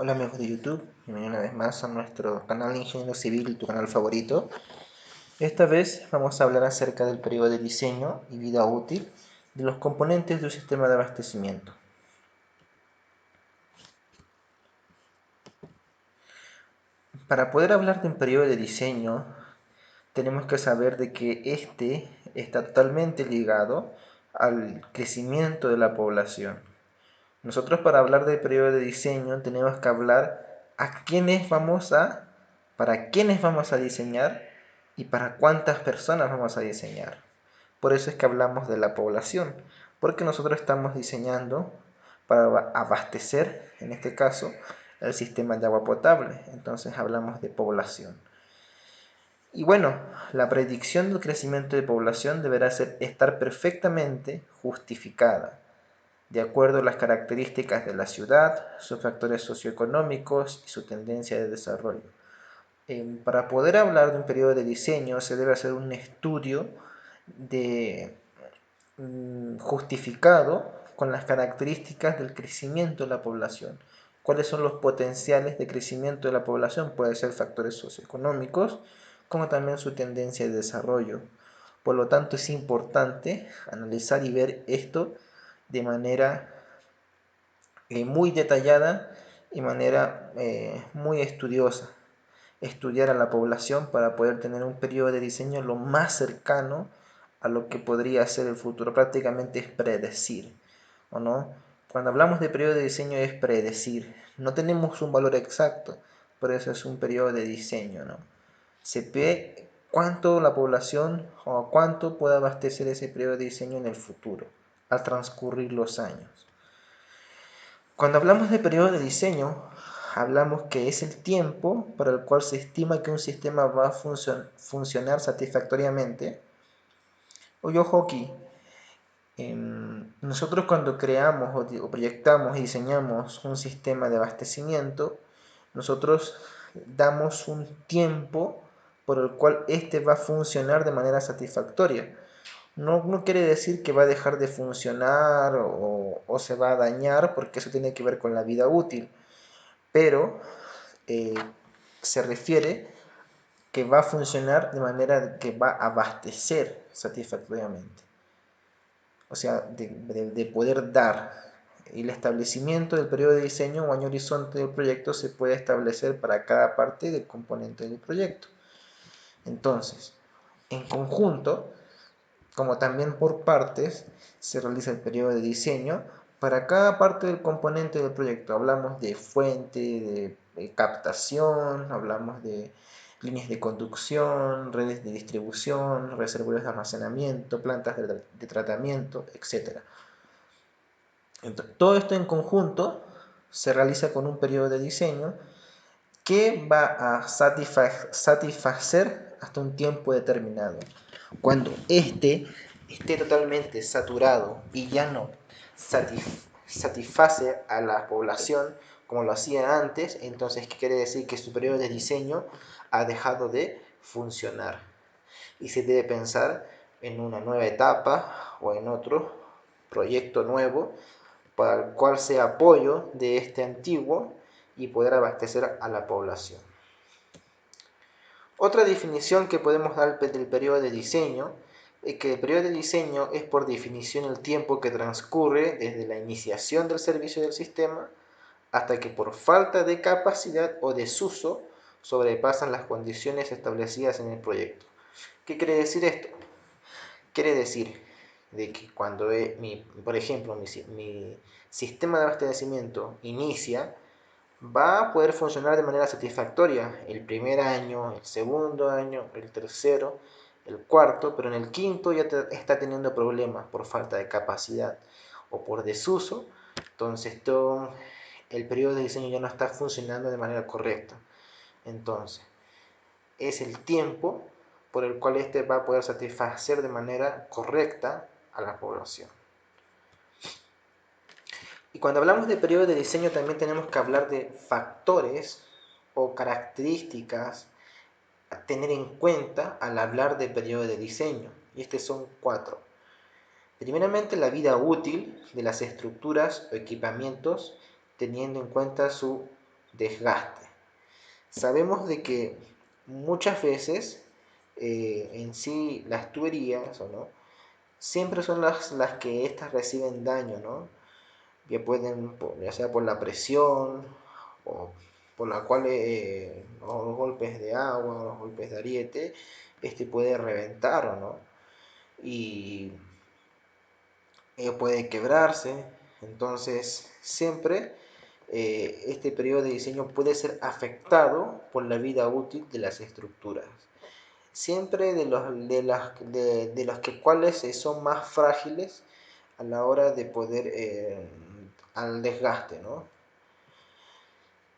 Hola amigos de YouTube, bienvenidos una vez más a nuestro canal de Ingeniero Civil, tu canal favorito. Esta vez vamos a hablar acerca del periodo de diseño y vida útil de los componentes de un sistema de abastecimiento. Para poder hablar de un periodo de diseño, tenemos que saber de que este está totalmente ligado al crecimiento de la población. Nosotros para hablar del periodo de diseño tenemos que hablar para quiénes vamos a diseñar y para cuántas personas vamos a diseñar. Por eso es que hablamos de la población, porque nosotros estamos diseñando para abastecer, en este caso, el sistema de agua potable. Entonces hablamos de población. Y bueno, la predicción del crecimiento de población deberá estar perfectamente justificada de acuerdo a las características de la ciudad, sus factores socioeconómicos y su tendencia de desarrollo. Para poder hablar de un periodo de diseño se debe hacer un estudio justificado con las características del crecimiento de la población. ¿Cuáles son los potenciales de crecimiento de la población? Pueden ser factores socioeconómicos, como también su tendencia de desarrollo. Por lo tanto, es importante analizar y ver esto de manera muy detallada y manera muy estudiosa. Estudiar a la población para poder tener un periodo de diseño lo más cercano a lo que podría ser el futuro. Prácticamente es predecir, ¿o no? Cuando hablamos de periodo de diseño es predecir. No tenemos un valor exacto, pero eso es un periodo de diseño, ¿no? Se ve cuánto la población o cuánto puede abastecer ese periodo de diseño en el futuro, al transcurrir los años. Cuando hablamos de periodo de diseño, hablamos que es el tiempo para el cual se estima que un sistema va a funcionar satisfactoriamente. Oye, ojo aquí, nosotros cuando creamos o proyectamos y diseñamos un sistema de abastecimiento, nosotros damos un tiempo por el cual este va a funcionar de manera satisfactoria. No quiere decir que va a dejar de funcionar o se va a dañar, porque eso tiene que ver con la vida útil, pero se refiere que va a funcionar de manera que va a abastecer satisfactoriamente. O sea, de poder dar. Y el establecimiento del periodo de diseño o año horizonte del proyecto se puede establecer para cada parte del componente del proyecto. Entonces, en conjunto, como también por partes, se realiza el periodo de diseño para cada parte del componente del proyecto. Hablamos de fuente, de captación, hablamos de líneas de conducción, redes de distribución, reservorios de almacenamiento, plantas de tratamiento, etc. Entonces, todo esto en conjunto se realiza con un periodo de diseño que va a satisfacer hasta un tiempo determinado. Cuando este esté totalmente saturado y ya no satisface a la población como lo hacía antes, entonces ¿qué quiere decir? Que su periodo de diseño ha dejado de funcionar y se debe pensar en una nueva etapa o en otro proyecto nuevo para el cual sea apoyo de este antiguo y poder abastecer a la población. Otra definición que podemos dar del periodo de diseño es que el periodo de diseño es por definición el tiempo que transcurre desde la iniciación del servicio del sistema hasta que por falta de capacidad o desuso sobrepasan las condiciones establecidas en el proyecto. ¿Qué quiere decir esto? Quiere decir de que cuando, por ejemplo, mi sistema de abastecimiento inicia, va a poder funcionar de manera satisfactoria el primer año, el segundo año, el tercero, el cuarto, pero en el quinto ya está teniendo problemas por falta de capacidad o por desuso. Entonces el periodo de diseño ya no está funcionando de manera correcta. Entonces es el tiempo por el cual este va a poder satisfacer de manera correcta a la población. Y cuando hablamos de periodo de diseño también tenemos que hablar de factores o características a tener en cuenta al hablar de periodo de diseño. Y estos son 4. Primeramente, la vida útil de las estructuras o equipamientos teniendo en cuenta su desgaste. Sabemos de que muchas veces en sí las tuberías, ¿o no? Siempre son las que éstas reciben daño, ¿no? Ya sea por la presión o por la cual los golpes de agua, los golpes de ariete, puede reventar, ¿o no? Y puede quebrarse. Entonces, siempre este periodo de diseño puede ser afectado por la vida útil de las estructuras. Siempre de los que cuales son más frágiles a la hora de poder al desgaste, ¿no?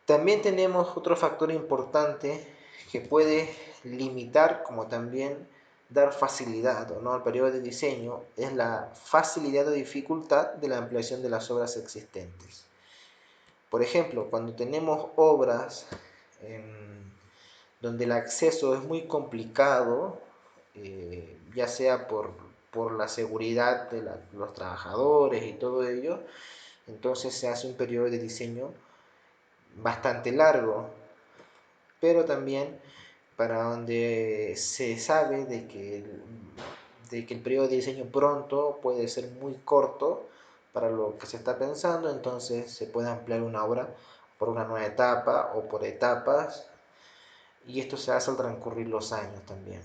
También tenemos otro factor importante que puede limitar como también dar facilidad, ¿no?, al periodo de diseño, es la facilidad o dificultad de la ampliación de las obras existentes. Por ejemplo, cuando tenemos obras donde el acceso es muy complicado, ya sea por la seguridad de los trabajadores y todo ello, entonces se hace un periodo de diseño bastante largo, pero también para donde se sabe de que el periodo de diseño pronto puede ser muy corto para lo que se está pensando, entonces se puede ampliar una obra por una nueva etapa o por etapas, y esto se hace al transcurrir los años también.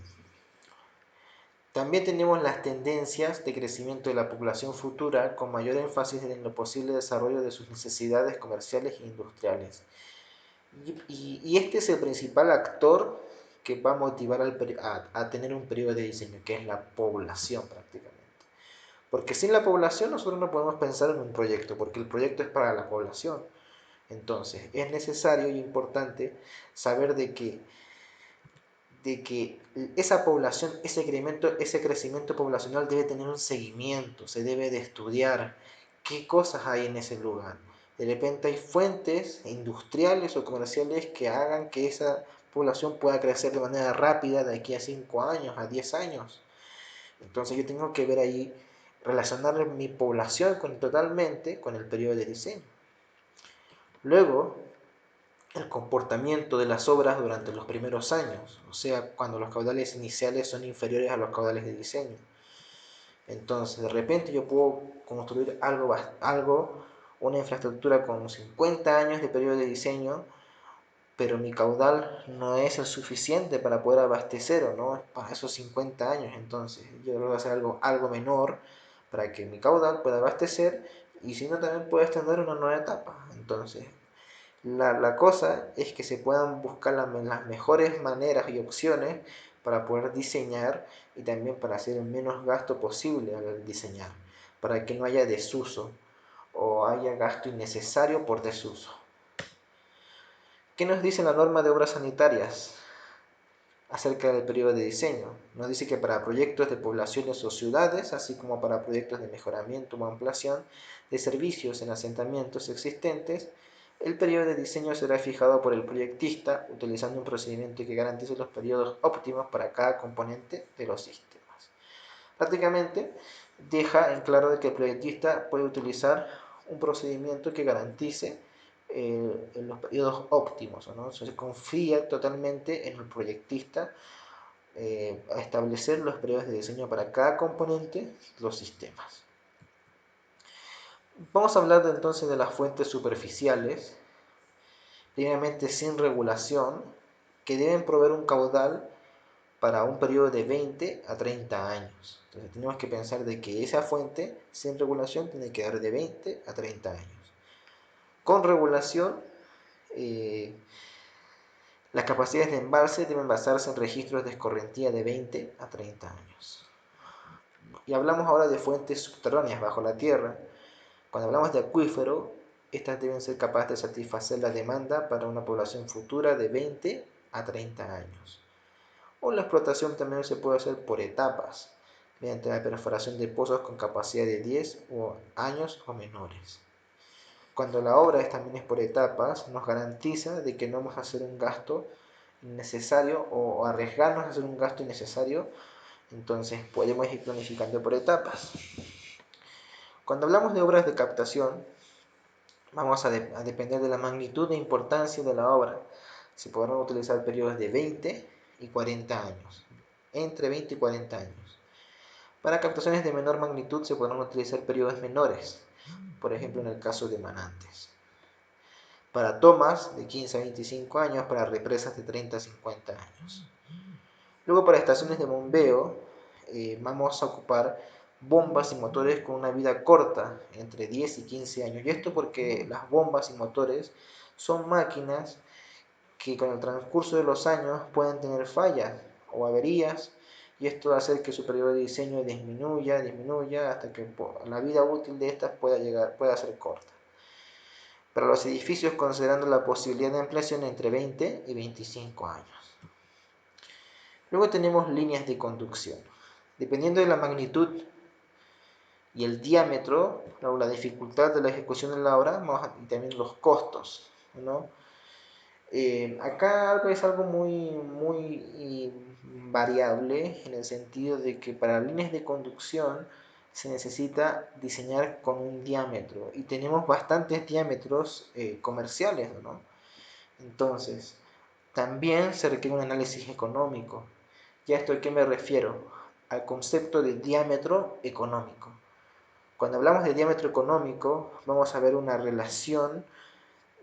También tenemos las tendencias de crecimiento de la población futura con mayor énfasis en lo posible desarrollo de sus necesidades comerciales e industriales. Y este es el principal actor que va a motivar a tener un periodo de diseño, que es la población prácticamente. Porque sin la población nosotros no podemos pensar en un proyecto, porque el proyecto es para la población. Entonces es necesario y importante saber de que esa población, ese crecimiento poblacional debe tener un seguimiento, se debe de estudiar qué cosas hay en ese lugar. De repente hay fuentes industriales o comerciales que hagan que esa población pueda crecer de manera rápida de aquí a 5 años, a 10 años. Entonces yo tengo que ver ahí, relacionar mi población totalmente con el periodo de diseño. Luego, el comportamiento de las obras durante los primeros años, o sea, cuando los caudales iniciales son inferiores a los caudales de diseño. Entonces, de repente yo puedo construir una infraestructura con 50 años de periodo de diseño, pero mi caudal no es el suficiente para poder abastecer, o no es para esos 50 años. Entonces, yo voy a hacer algo menor para que mi caudal pueda abastecer, y si no, también puedo extender una nueva etapa. Entonces, la cosa es que se puedan buscar las mejores maneras y opciones para poder diseñar, y también para hacer el menos gasto posible al diseñar, para que no haya desuso o haya gasto innecesario por desuso. ¿Qué nos dice la norma de obras sanitarias acerca del periodo de diseño? Nos dice que para proyectos de poblaciones o ciudades, así como para proyectos de mejoramiento o ampliación de servicios en asentamientos existentes, el periodo de diseño será fijado por el proyectista utilizando un procedimiento que garantice los periodos óptimos para cada componente de los sistemas. Prácticamente deja en claro de que el proyectista puede utilizar un procedimiento que garantice los periodos óptimos, ¿no? Se confía totalmente en el proyectista a establecer los periodos de diseño para cada componente de los sistemas. Vamos a hablar entonces de las fuentes superficiales, previamente sin regulación, que deben proveer un caudal para un periodo de 20 a 30 años. Entonces tenemos que pensar de que esa fuente sin regulación tiene que dar de 20 a 30 años. Con regulación, las capacidades de embalse deben basarse en registros de escorrentía de 20 a 30 años. Y hablamos ahora de fuentes subterráneas bajo la tierra. Cuando hablamos de acuífero, estas deben ser capaces de satisfacer la demanda para una población futura de 20 a 30 años. O la explotación también se puede hacer por etapas, mediante la perforación de pozos con capacidad de 10 años o menores. Cuando la obra también es por etapas, nos garantiza de que no vamos a hacer un gasto innecesario o arriesgarnos a hacer un gasto innecesario, entonces podemos ir planificando por etapas. Cuando hablamos de obras de captación, vamos a depender de la magnitud e importancia de la obra. Se podrán utilizar periodos de 20 y 40 años, entre 20 y 40 años. Para captaciones de menor magnitud se podrán utilizar periodos menores, por ejemplo en el caso de manantes. Para tomas de 15 a 25 años, para represas de 30 a 50 años. Luego para estaciones de bombeo vamos a ocupar bombas y motores con una vida corta, entre 10 y 15 años. Y esto porque las bombas y motores son máquinas que con el transcurso de los años pueden tener fallas o averías, y esto va a hacer que su periodo de diseño disminuya hasta que la vida útil de estas pueda ser corta. Para los edificios, considerando la posibilidad de ampliación entre 20 y 25 años. Luego tenemos líneas de conducción. Dependiendo de la magnitud y el diámetro, o la dificultad de la ejecución de la obra, y también los costos, ¿no? Acá es algo muy variable, en el sentido de que para líneas de conducción se necesita diseñar con un diámetro, y tenemos bastantes diámetros comerciales, ¿no? Entonces, también se requiere un análisis económico. ¿Y a esto a qué me refiero? Al concepto de diámetro económico. Cuando hablamos de diámetro económico, vamos a ver una relación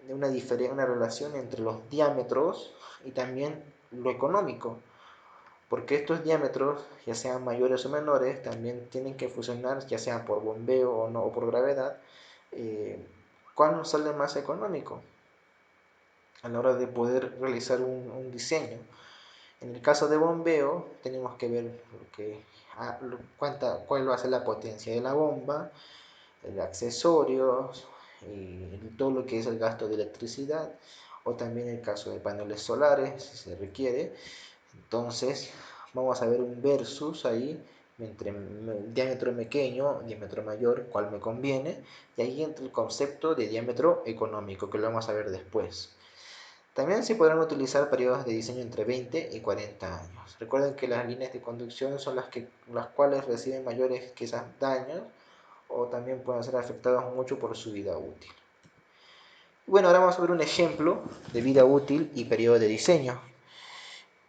entre los diámetros y también lo económico, porque estos diámetros, ya sean mayores o menores, también tienen que fusionar, ya sea por bombeo o no, o por gravedad. ¿Cuál nos sale más económico a la hora de poder realizar un diseño? En el caso de bombeo, tenemos que ver cuál va a ser la potencia de la bomba, el accesorios y todo lo que es el gasto de electricidad, o también el caso de paneles solares, si se requiere. Entonces, vamos a ver un versus ahí, entre diámetro pequeño, diámetro mayor, cuál me conviene, y ahí entra el concepto de diámetro económico, que lo vamos a ver después. También se podrán utilizar periodos de diseño entre 20 y 40 años. Recuerden que las líneas de conducción son las cuales reciben mayores quizás daños, o también pueden ser afectados mucho por su vida útil. Bueno, ahora vamos a ver un ejemplo de vida útil y periodo de diseño.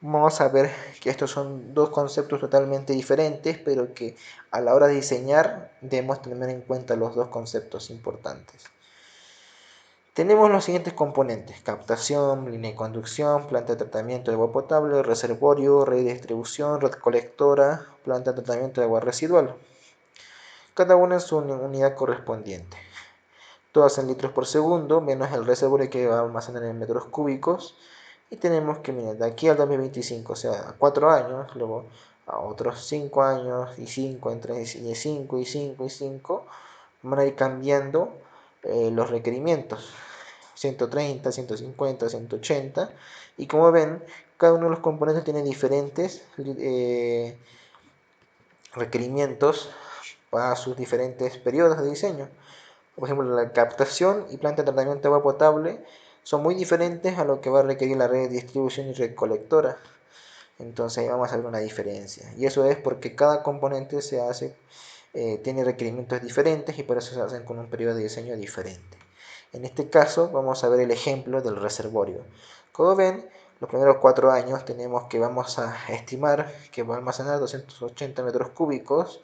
Vamos a ver que estos son dos conceptos totalmente diferentes, pero que a la hora de diseñar debemos tener en cuenta los dos conceptos importantes. Tenemos los siguientes componentes: captación, línea de conducción, planta de tratamiento de agua potable, reservorio, red de distribución, red colectora, planta de tratamiento de agua residual. Cada una en su unidad correspondiente. Todas en litros por segundo, menos el reservorio que va a almacenar en metros cúbicos. Y tenemos que, miren, de aquí al 2025, o sea, a 4 años, luego a otros 5 años, y 5, entre 5 y 5 y 5, van a ir cambiando los requerimientos. 130, 150, 180. Y como ven, cada uno de los componentes tiene diferentes requerimientos para sus diferentes periodos de diseño. Por ejemplo, la captación y planta de tratamiento de agua potable son muy diferentes a lo que va a requerir la red de distribución y red colectora. Entonces ahí vamos a ver una diferencia. Y eso es porque cada componente tiene requerimientos diferentes, y por eso se hacen con un periodo de diseño diferente. En este caso vamos a ver el ejemplo del reservorio. Como ven, los primeros 4 años vamos a estimar que va a almacenar 280 metros cúbicos,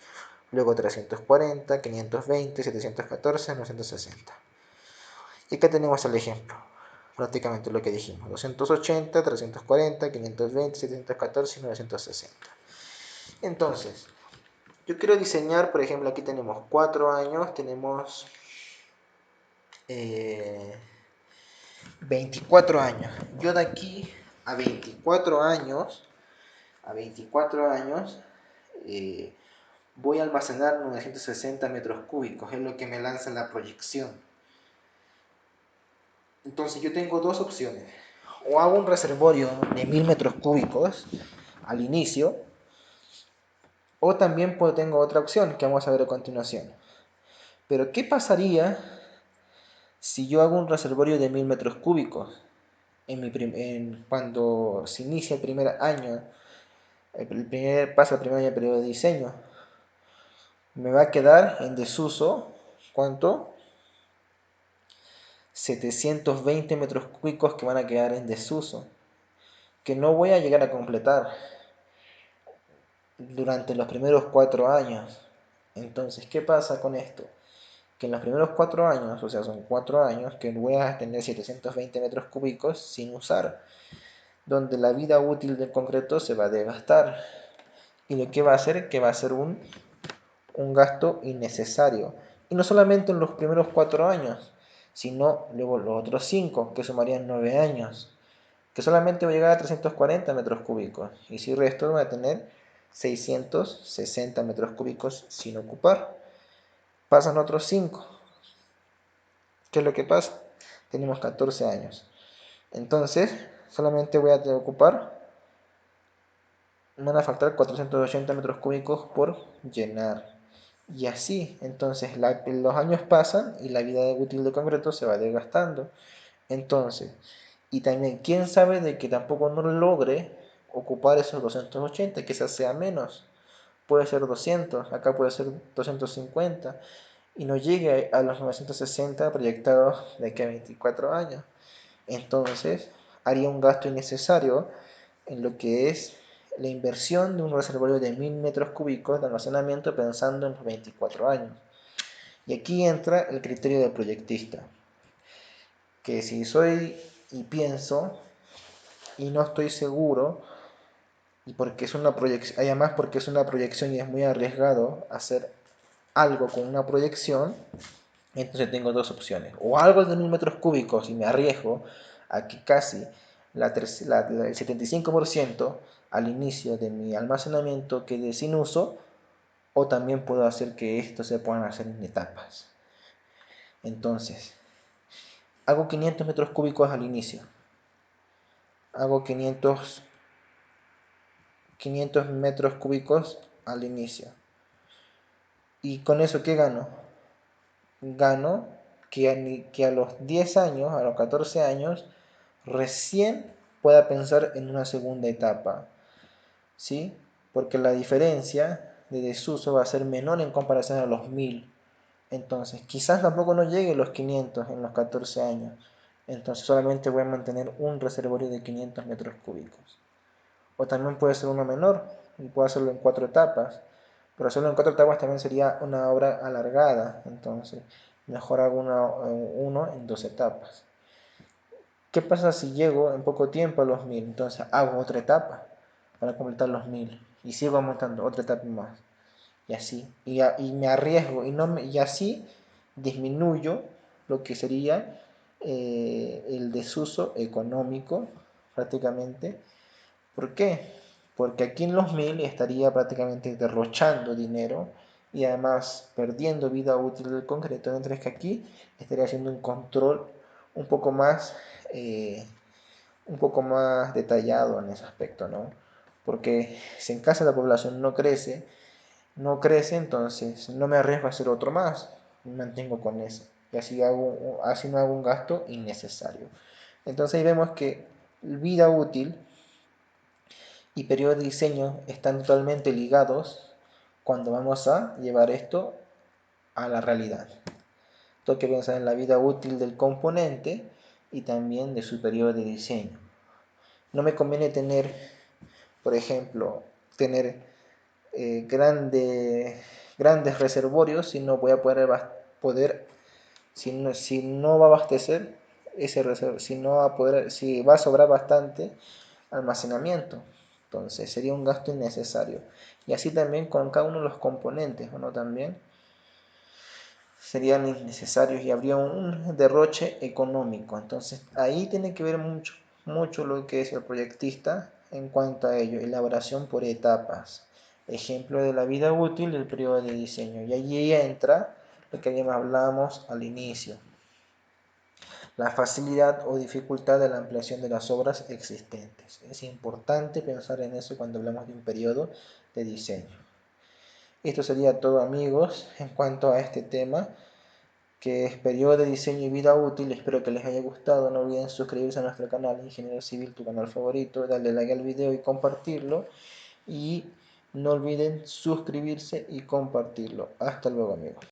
luego 340, 520, 714, 960. Y acá tenemos el ejemplo, prácticamente lo que dijimos: 280, 340, 520, 714 y 960. Entonces, yo quiero diseñar, por ejemplo, aquí tenemos 4 años, tenemos 24 años. Yo de aquí a 24 años, voy a almacenar 960 metros cúbicos, es lo que me lanza la proyección. Entonces yo tengo dos opciones: o hago un reservorio de 1000 metros cúbicos al inicio, o también tengo otra opción que vamos a ver a continuación. Pero ¿qué pasaría si yo hago un reservorio de 1000 metros cúbicos cuando se inicia el primer año, pasa el primer año de periodo de diseño? Me va a quedar en desuso, ¿cuánto? 720 metros cúbicos que van a quedar en desuso, que no voy a llegar a completar durante los primeros 4 años. Entonces, ¿qué pasa con esto? Que en los primeros 4 años, o sea, son 4 años que voy a tener 720 metros cúbicos sin usar, donde la vida útil del concreto se va a desgastar. Y lo que va a hacer, que va a ser un gasto innecesario. Y no solamente en los primeros 4 años, sino luego los otros 5, que sumarían 9 años, que solamente voy a llegar a 340 metros cúbicos. Y si resto voy a tener 660 metros cúbicos sin ocupar. Pasan otros 5. ¿Qué es lo que pasa? Tenemos 14 años. Entonces, solamente voy a ocupar, me van a faltar 480 metros cúbicos por llenar. Y así, entonces los años pasan y la vida útil del concreto se va desgastando. Entonces, y también, ¿quién sabe de que tampoco no logre ocupar esos 280, quizás sea menos? Puede ser 200, acá puede ser 250, y no llegue a los 960 proyectados de aquí a 24 años. Entonces, haría un gasto innecesario en lo que es la inversión de un reservorio de 1000 metros cúbicos de almacenamiento pensando en los 24 años. Y aquí entra el criterio del proyectista, que si soy y pienso y no estoy seguro, y porque es una proyección, además porque es una proyección y es muy arriesgado hacer algo con una proyección, entonces tengo dos opciones. O algo de 1000 metros cúbicos y me arriesgo a que casi el 75% al inicio de mi almacenamiento quede sin uso, o también puedo hacer que esto se puedan hacer en etapas. Entonces, hago 500 metros cúbicos al inicio. Hago 500 metros cúbicos al inicio. ¿Y con eso qué gano? Gano que a los 10 años, a los 14 años, recién pueda pensar en una segunda etapa, ¿sí? Porque la diferencia de desuso va a ser menor en comparación a los 1000. Entonces, quizás tampoco no llegue a los 500 en los 14 años. Entonces, solamente voy a mantener un reservorio de 500 metros cúbicos. O también puede ser uno menor, y puedo hacerlo en 4 etapas. Pero hacerlo en 4 etapas también sería una obra alargada. Entonces, mejor hago uno en 2 etapas. ¿Qué pasa si llego en poco tiempo a los 1000? Entonces hago otra etapa para completar los 1000 y sigo aumentando otra etapa más. Y así, y me arriesgo y así disminuyo lo que sería el desuso económico prácticamente. ¿Por qué? Porque aquí en los 1000 estaría prácticamente derrochando dinero y además perdiendo vida útil del concreto, mientras que aquí estaría haciendo un control un poco más, eh, un poco más detallado en ese aspecto, ¿no? Porque si en casa la población no crece, entonces no me arriesgo a hacer otro más, me mantengo con eso. Y así no hago un gasto innecesario. Entonces ahí vemos que vida útil y periodo de diseño están totalmente ligados cuando vamos a llevar esto a la realidad. Tengo que pensar en la vida útil del componente y también de su periodo de diseño. No me conviene tener, por ejemplo, tener grandes reservorios si no voy a si no va a abastecer ese reservorio, si va a sobrar bastante almacenamiento. Entonces sería un gasto innecesario. Y así también con cada uno de los componentes, ¿no? También serían innecesarios y habría un derroche económico. Entonces ahí tiene que ver mucho lo que es el proyectista en cuanto a ello, elaboración por etapas. Ejemplo de la vida útil del periodo de diseño. Y allí entra lo que ya hablábamos al inicio, la facilidad o dificultad de la ampliación de las obras existentes. Es importante pensar en eso cuando hablamos de un periodo de diseño. Esto sería todo, amigos, en cuanto a este tema, que es periodo de diseño y vida útil. Espero que les haya gustado. No olviden suscribirse a nuestro canal Ingeniero Civil, tu canal favorito, darle like al video y compartirlo. Y no olviden suscribirse y compartirlo. Hasta luego, amigos.